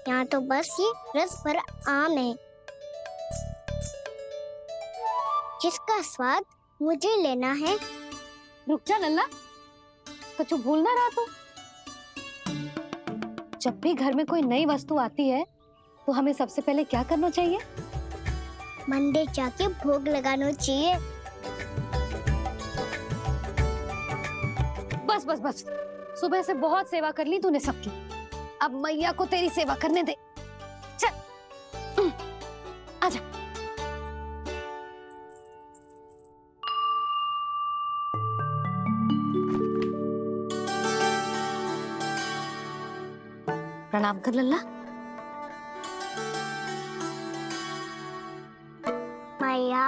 यहाँ तो बस ये रस भरा आम है जिसका स्वाद मुझे लेना है। रुक जा लल्ला, कछु भूल ना रहा तू। जब भी घर में कोई नई वस्तु आती है तो हमें सबसे पहले क्या करना चाहिए? मंदिर जाके भोग लगाना चाहिए। बस बस बस, सुबह से बहुत सेवा कर ली तूने सबकी, अब मैया को तेरी सेवा करने दे। चल आजा। प्रणाम कर लल्ला। मैया,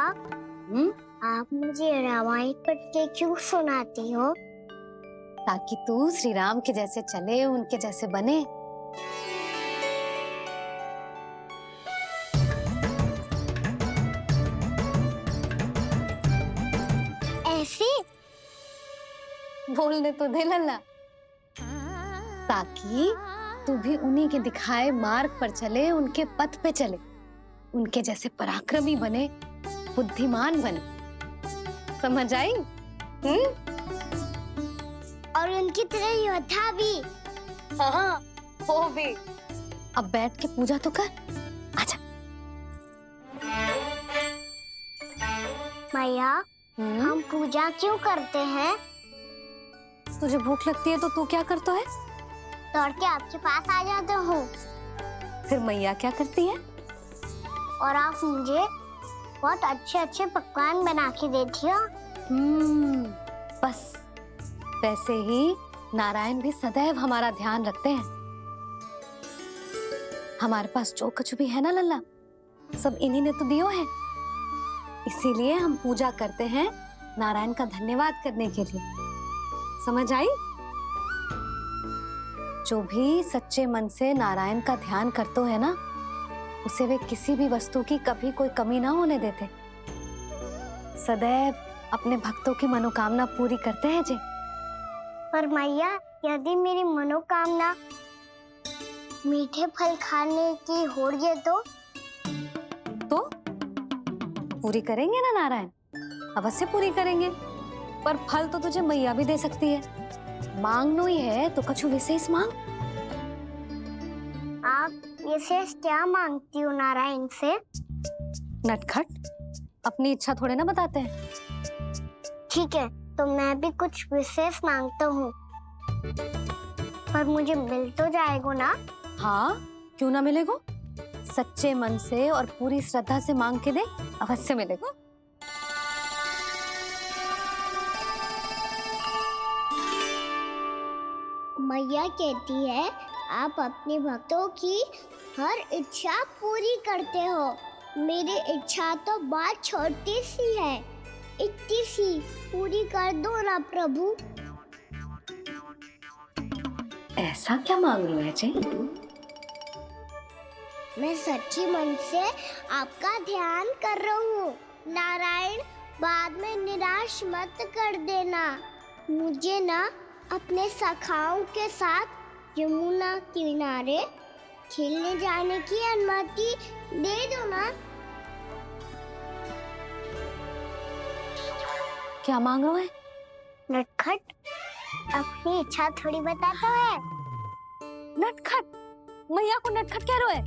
आप मुझे रामायण पढ़ के क्यों सुनाती हो? ताकि तू श्री राम के जैसे चले, उनके जैसे बने। ऐसे बोलने तो दे लल्ला, ताकि तू भी उन्हीं के दिखाए मार्ग पर चले, उनके पथ पे चले, उनके जैसे पराक्रमी बने, बुद्धिमान बने। समझ आई? और उनकी तरह योद्धा भी। हाँ, वो भी। अब बैठ के पूजा तो कर। आजा। मैया, हम पूजा क्यों करते हैं? तुझे भूख लगती है तो तू क्या करता है? दौड़ के आपके पास आ जाता हूँ। फिर मैया क्या करती है? और आप मुझे बहुत अच्छे अच्छे पकवान बना के देती हो। बस वैसे ही नारायण भी सदैव हमारा ध्यान रखते हैं। हमारे पास जो कुछ भी है ना लल्ला, सब इन्हीं ने तो दियो है। इसीलिए हम पूजा करते हैं नारायण का धन्यवाद करने के लिए। समझ आई? जो भी सच्चे मन से नारायण का ध्यान करते है ना, उसे वे किसी भी वस्तु की कभी कोई कमी ना होने देते। सदैव अपने भक्तों की मनोकामना पूरी करते हैं जी। पर मैया, यदि मेरी मनोकामना मीठे फल खाने की हो रही है तो पूरी करेंगे ना नारायण, अवश्य पूरी करेंगे। पर फल तो तुझे मैया भी दे सकती है। मांगनो ही है तो कछु विशेष मांग। आप विशेष क्या मांगती हो नारायण से? नटखट, अपनी इच्छा थोड़े ना बताते हैं। ठीक है, तो मैं भी कुछ विशेष मांगता हूँ, पर मुझे मिल तो जाएगा ना? हाँ, क्यों ना मिलेगा। सच्चे मन से और पूरी श्रद्धा से मांग के दे, अवश्य मिलेगा। मैया कहती है आप अपने भक्तों की हर इच्छा पूरी करते हो। मेरी इच्छा तो बहुत छोटी सी है, इतनी सी पूरी कर दो ना प्रभु। ऐसा क्या मांग लो है जी? मैं सच्ची मन से आपका ध्यान कर रहा हूँ। नारायण, बाद में निराश मत कर देना। मुझे ना अपने सखाओं के साथ यमुना किनारे खेलने जाने की अनुमति दे दो ना। क्या मांग रहा है? नटखट, अपनी इच्छा थोड़ी बताता है। नटखट? मैया को नटखट कह रहे है?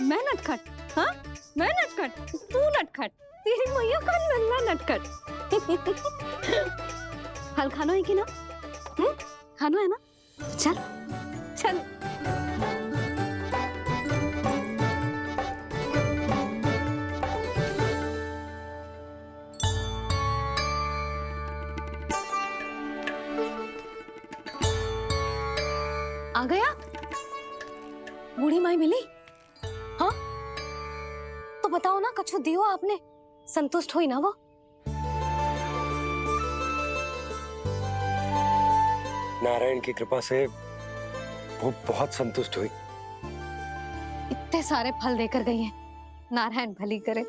मैं नटखट? हाँ, मैं नटखट? तू नटखट? तेरी मैया का नल्ला नटखट। फल खानो है कि ना? खानो है ना? चल चल। आ गया? बूढ़ी माई मिली? हाँ, तो बताओ ना, कछु दियो आपने, संतुष्ट हुई ना वो? नारायण की कृपा से वो बहुत संतुष्ट हुई। इतने सारे फल देकर गई हैं, नारायण भली करे।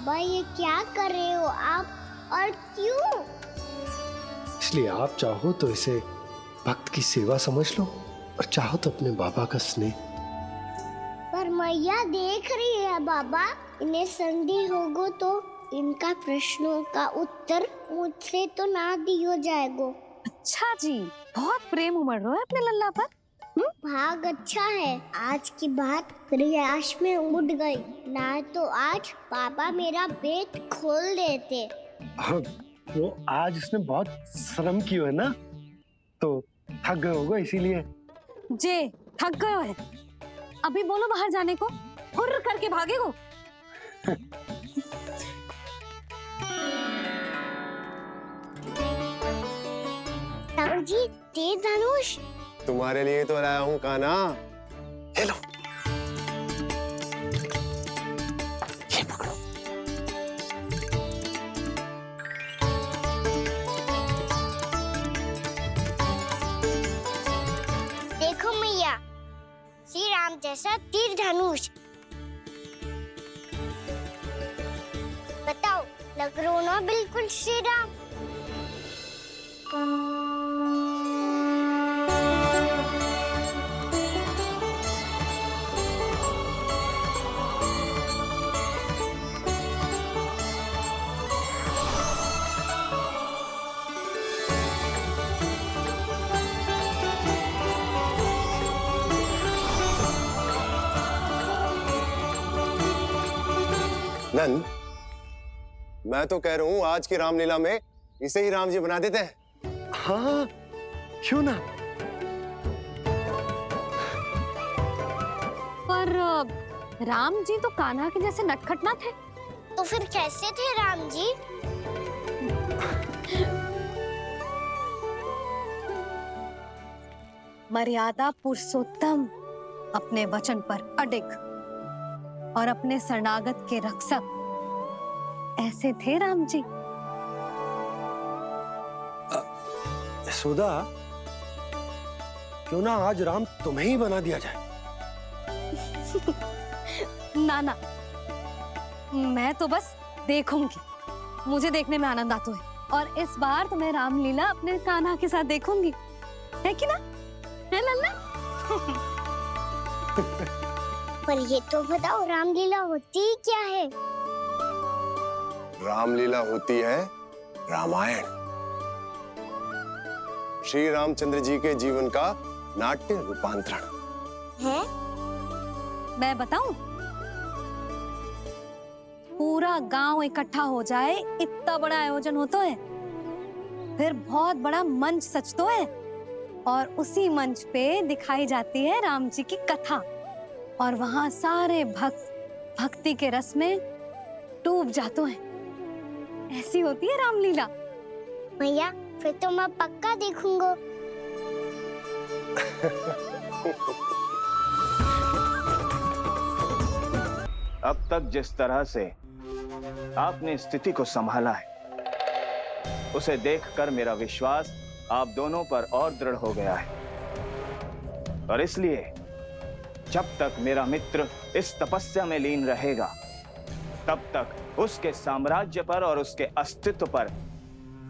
बाबा ये क्या कर रहे हो आप और क्यों? इसलिए आप चाहो तो इसे भक्त की सेवा समझ लो और चाहो तो अपने बाबा का स्नेह। पर मैया देख रही है बाबा, इन्हें संदेह होगो तो इनका प्रश्नों का उत्तर मुझसे तो ना दियो जाएगो। अच्छा जी, बहुत प्रेम उमड़ रहा है अपने लल्ला पर। भाग अच्छा है, आज की बात प्रयास में उड़ गई, ना तो आज पापा मेरा पेट खोल देते। वो आज उसने बहुत श्रम किया है ना, तो थक गए होगा इसीलिए। जे थक गए है, अभी बोलो बाहर जाने को, हुर्र करके भागेगो। राम जी, तीर धनुष तुम्हारे लिए तो लाया हूँ कान्हा। ये लो, ये पकड़ो। देखो मैया, श्री राम जैसा तीर धनुष। बताओ, लग रहा ना बिल्कुल श्री राम? नंद, मैं तो कह रहा हूँ आज की रामलीला में इसे ही राम जी बना देते हैं। हाँ, क्यों ना। पर राम जी तो कान्हा के जैसे नटखट ना थे। तो फिर कैसे थे राम जी? मर्यादा पुरुषोत्तम, अपने वचन पर अडिग और अपने शरणागत के रक्षक, ऐसे थे राम जी। यशोदा, क्यों ना आज राम तुम्हें ही बना दिया जाए। ना ना, मैं तो बस देखूंगी, मुझे देखने में आनंद आता है, और इस बार तो मैं रामलीला अपने कान्हा के साथ देखूंगी, है कि ना, है लल्ला? पर ये तो बताओ, रामलीला होती क्या है? रामलीला होती है रामायण, श्री रामचंद्र जी के जीवन का नाट्य रूपांतरण है। मैं बताऊं, पूरा गांव इकट्ठा हो जाए, इतना बड़ा आयोजन होता है, फिर बहुत बड़ा मंच सजतो है, और उसी मंच पे दिखाई जाती है राम जी की कथा, और वहां सारे भक्त भक्ति के रस में डूब जाते हैं। ऐसी होती है रामलीला। भैया, फिर तो मैं पक्का देखूंगा। अब तक जिस तरह से आपने स्थिति को संभाला है, उसे देखकर मेरा विश्वास आप दोनों पर और दृढ़ हो गया है, और इसलिए जब तक मेरा मित्र इस तपस्या में लीन रहेगा, तब तक उसके साम्राज्य पर और उसके अस्तित्व पर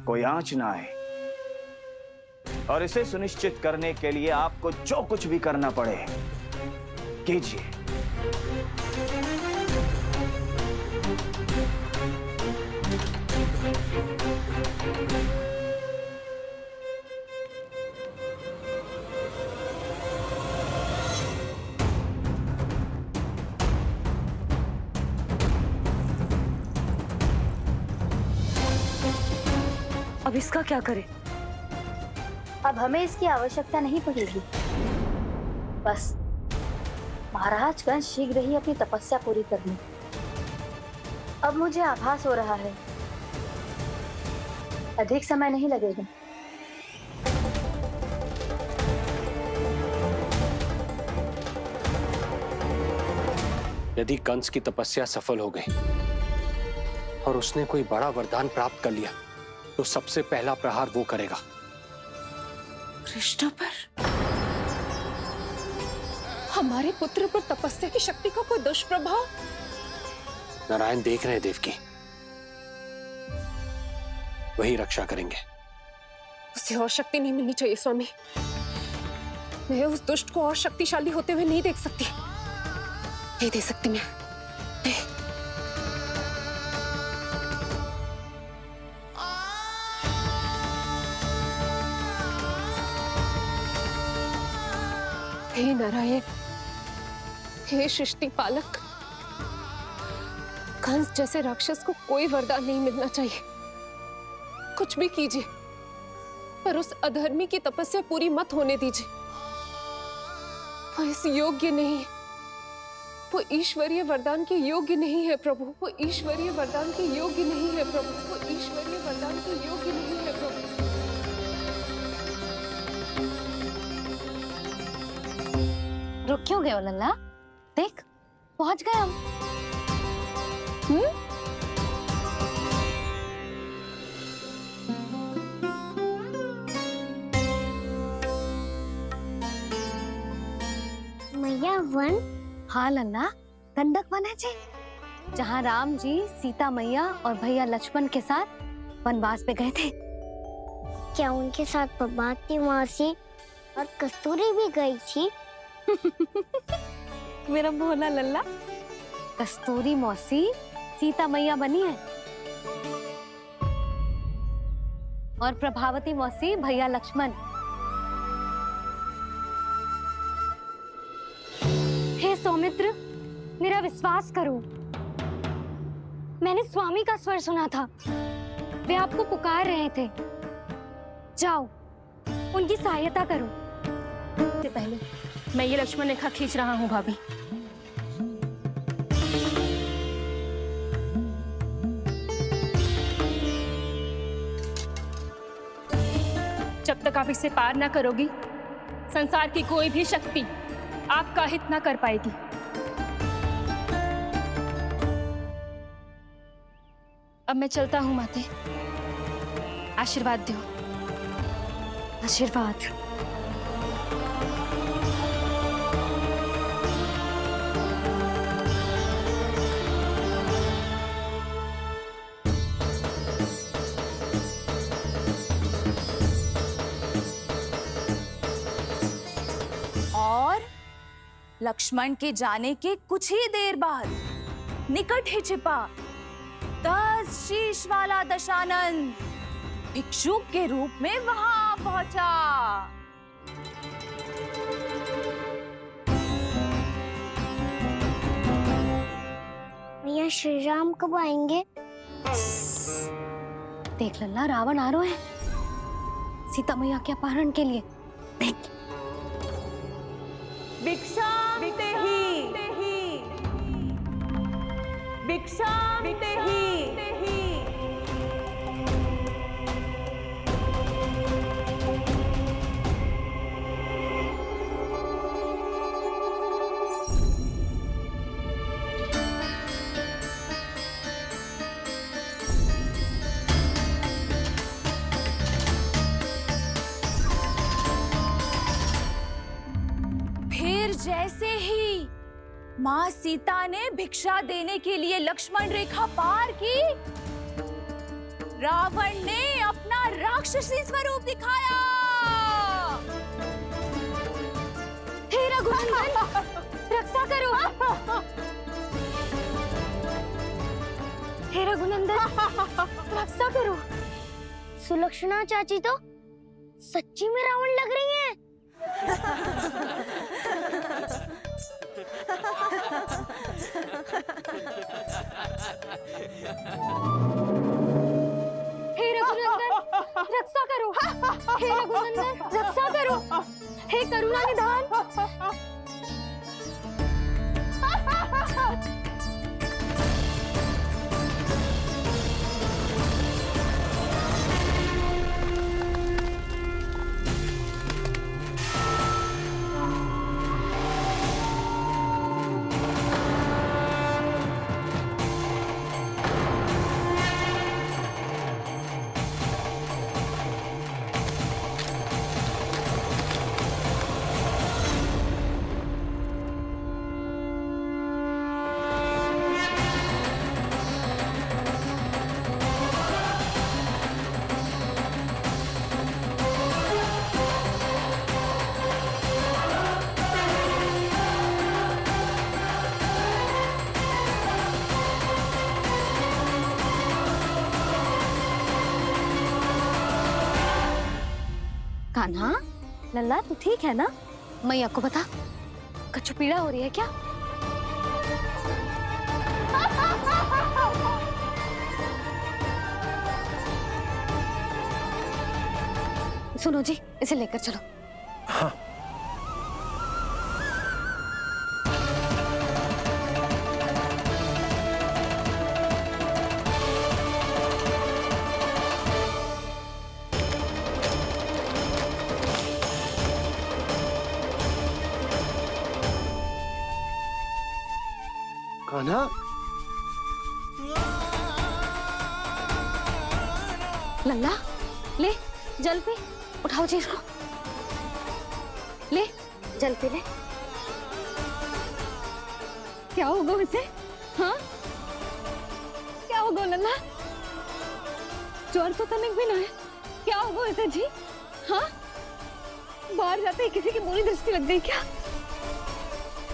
कोई आंच ना आए। और इसे सुनिश्चित करने के लिए आपको जो कुछ भी करना पड़े कीजिए। अब इसका क्या करें? अब हमें इसकी आवश्यकता नहीं पड़ेगी। बस महाराजगण शीघ्र ही अपनी तपस्या पूरी कर लें। अब मुझे आभास हो रहा है, अधिक समय नहीं लगेगा। यदि कंस की तपस्या सफल हो गई और उसने कोई बड़ा वरदान प्राप्त कर लिया, तो सबसे पहला प्रहार वो करेगा। कृष्ण पर, हमारे पुत्र पर तपस्या की शक्ति का कोई दुष्प्रभाव? नारायण देख रहे हैं देवकी, वही रक्षा करेंगे। उसे और शक्ति नहीं मिलनी चाहिए स्वामी। मैं उस दुष्ट को और शक्तिशाली होते हुए नहीं देख सकती, नहीं दे सकती मैं। हे नारायण, हे सृष्टि पालक, कंस जैसे राक्षस को कोई वरदान नहीं मिलना चाहिए। कुछ भी कीजिए, पर उस अधर्मी की तपस्या पूरी मत होने दीजिए। वो इस योग्य नहीं है, वो ईश्वरीय वरदान के योग्य नहीं है प्रभु। वो ईश्वरीय वरदान के योग्य नहीं है प्रभु। वो ईश्वरीय वरदान के योग्य नहीं है प्रभु। रुक क्यों गए हो लल्ला? देख, पहुंच गए हम। मैया वन? हाँ लल्ला, गंडक वन है जी, जहाँ राम जी सीता मैया और भैया लक्ष्मण के साथ वनवास पे गए थे। क्या उनके साथ पद्मावती मौसी और कस्तूरी भी गई थी? मेरा भोला लल्ला, कस्तूरी मौसी सीता मैया बनी है और प्रभावती मौसी भैया लक्ष्मण। हे सौमित्र, मेरा विश्वास करो, मैंने स्वामी का स्वर सुना था। वे आपको पुकार रहे थे। जाओ, उनकी सहायता करो। से पहले मैं ये लक्ष्मण रेखा खींच रहा हूँ भाभी। जब तक आप इसे पार ना करोगी, संसार की कोई भी शक्ति आपका हित ना कर पाएगी। अब मैं चलता हूँ माते, आशीर्वाद दो। आशीर्वाद। और लक्ष्मण के जाने के कुछ ही देर बाद निकट ही छिपा 10 शीश वाला दशानन भिक्षुक के रूप में वहां पहुंचा। मैया श्री राम कब आएंगे? देख लल्ला, रावण आ रहा है सीता मैया के अपहरण के लिए। देख, भिक्षा देहि, भिक्षा देहि। फिर जैसे ही माँ सीता ने भिक्षा देने के लिए लक्ष्मण रेखा पार की, रावण ने अपना राक्षसी स्वरूप दिखाया। हे रघुनंदन, रक्षा करो। हे रघुनंदन, रक्षा करो। सुलक्षणा चाची तो सच्ची में रावण लग रही हैं। हे रघुनंदन, रक्षा करो। हे रघुनंदन, रक्षा करो। हे करुणा निधान। कान्हा, लल्ला तू ठीक है ना? मैया को बता, कछु पीड़ा हो रही है क्या? सुनो जी, इसे लेकर चलो। हाँ। कान्हा, लल्ला ले जल पी, उठाओ जी इसको, ले जल पी ले। क्या होगा उसे? हाँ क्या होगा लल्ला? ज्वर तो तनिक भी ना है, क्या होगा उसे जी? हाँ बाहर जाते ही किसी की बुरी दृष्टि लग गई क्या?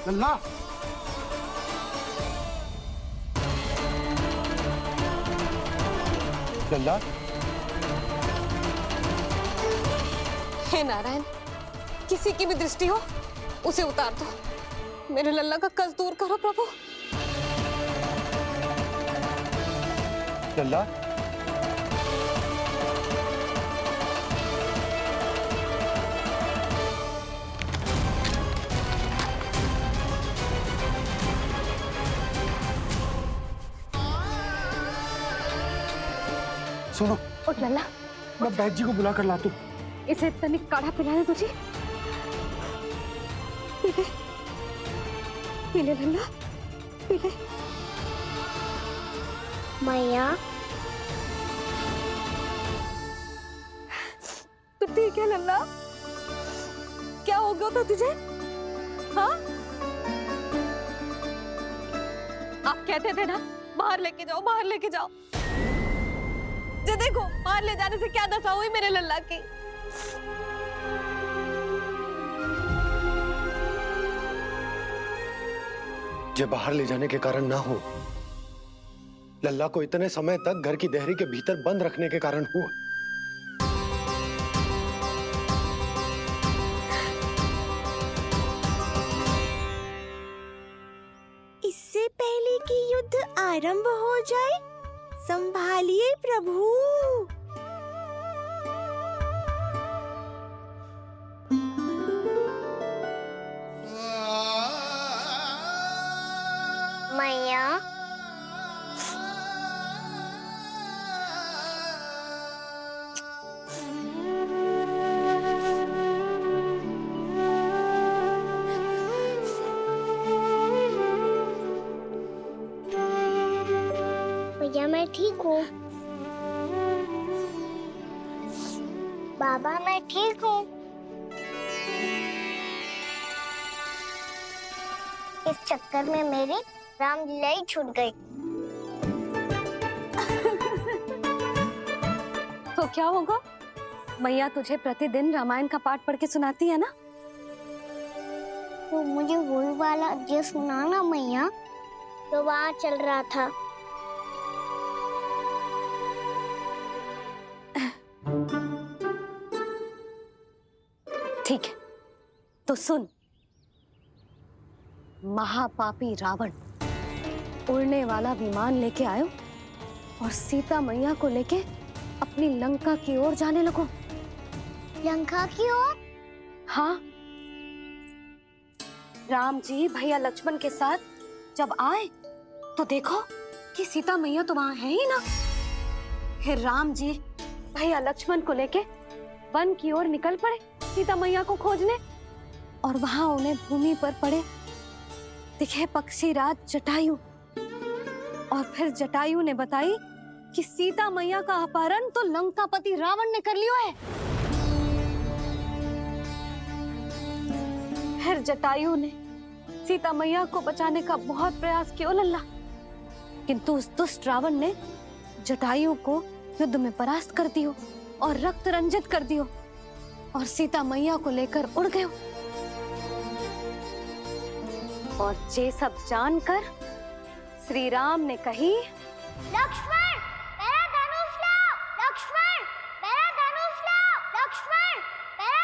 लल्ला, लल्ला, हे नारायण, किसी की भी दृष्टि हो उसे उतार दो। मेरे लल्ला का कष्ट दूर करो प्रभु। लल्ला, सुनो, उठ लल्ला, मैं बैद जी को बुला कर लाता हूँ। इसे तनिक काढ़ा पिलाने तुझे। पीले पीले लल्ला, पीले। मैया, तो ठीक है लल्ला, क्या हो गया था तुझे? हाँ आप कहते थे ना बाहर लेके जाओ, बाहर लेके जाओ। जे देखो बाहर ले जाने से क्या दशा हुई मेरे लल्ला की। जो बाहर ले जाने के कारण ना हो, लल्ला को इतने समय तक घर की देहरी के भीतर बंद रखने के कारण हुआ। इससे पहले कि युद्ध आरंभ हो जाए, संभालिए प्रभु। मैया, भैया मैं ठीक हूँ। बाबा मैं ठीक हूँ। इस चक्कर में मेरी रामलीला ही छूट गई। तो क्या होगा? मैया तुझे प्रतिदिन रामायण का पाठ पढ़ के सुनाती है ना? तो मुझे वही वाला जो सुनाना मैया, तो वहाँ चल रहा था। ठीक है, तो सुन। महापापी रावण उड़ने वाला विमान लेके आयो और सीता मैया को लेके अपनी लंका की ओर जाने लगो। लंका की ओर? हाँ, राम जी भैया लक्ष्मण के साथ जब आए तो देखो कि सीता मैया तो वहां है ही ना। फिर राम जी भैया लक्ष्मण को लेके वन की ओर निकल पड़े सीता मैया को खोजने, और वहां उन्हें भूमि पर पड़े दिखे पक्षी राज जटायु। और फिर जटायु ने बताई कि सीता मैया का अपहरण तो लंकापति रावण ने कर लियो है। फिर जटायु ने सीता मैया को बचाने का बहुत प्रयास किया लल्ला, किंतु उस दुष्ट रावण ने जटायु को युद्ध में परास्त कर दियो और रक्त रंजित कर दियो और सीता मैया को लेकर उड़ गयो। और ये सब जानकर श्री राम ने कही, लक्ष्मण मेरा धनुष लाओ, लक्ष्मण मेरा धनुष लाओ, लक्ष्मण मेरा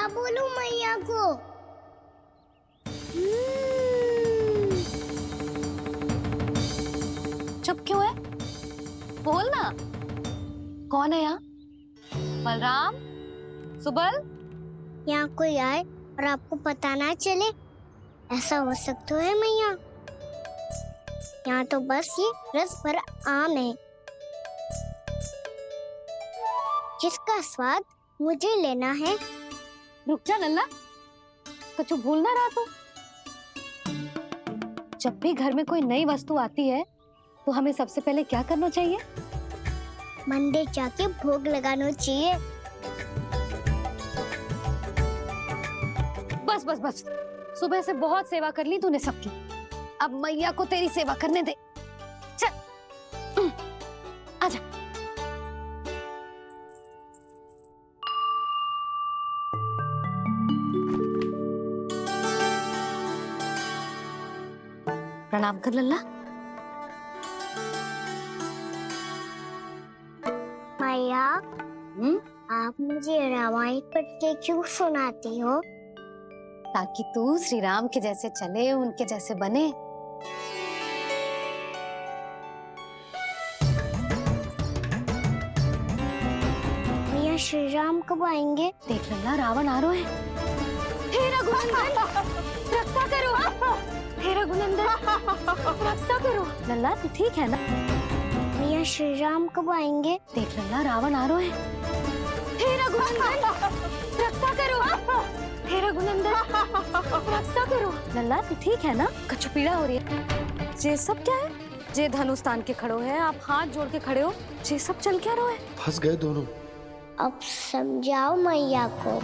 क्या बोलूं मैया को? चुप क्यों है? बोल ना। कौन है यहाँ? बलराम? सुबल? यहाँ कोई आए और आपको पता ना चले, ऐसा हो सकता है मैया? यहाँ तो बस ये रस भर आम है जिसका स्वाद मुझे लेना है। रुक जा लल्ला, कुछ भूल ना रहा तू। जब भी घर में कोई नई वस्तु आती है तो हमें सबसे पहले क्या करना चाहिए? मंदिर जाके भोग लगाना चाहिए। बस बस बस, सुबह से बहुत सेवा कर ली तूने सबकी, अब मैया को तेरी सेवा करने दे। चल आजा। प्रणाम कर लल्ला। मैया, आप मुझे रामायण पढ़ के क्यों सुनाती हो? ताकि तू श्री राम के जैसे चले, उनके जैसे बने। मैया, श्री राम कब आएंगे? देख लल्ला, रावण आ रहा है। हे रघुनंदन, रक्षा करो। हे रघुनंदन, रक्षा करो। लल्ला तू ठीक है ना? मैया, श्री राम कब आएंगे? देख लल्ला, रावण आ रहा है। हे रघुनंदन, रक्षा करो। हे रघुनंदन, रक्षा करो। लल्ला तू ठीक है ना? कछु पीड़ा हो रही है? ये सब क्या है? जे धनुष तान के खड़ो है, आप हाथ जोड़ के खड़े हो, ये सब चल क्या रहा है? फंस गए दोनों। अब समझाओ मैया को।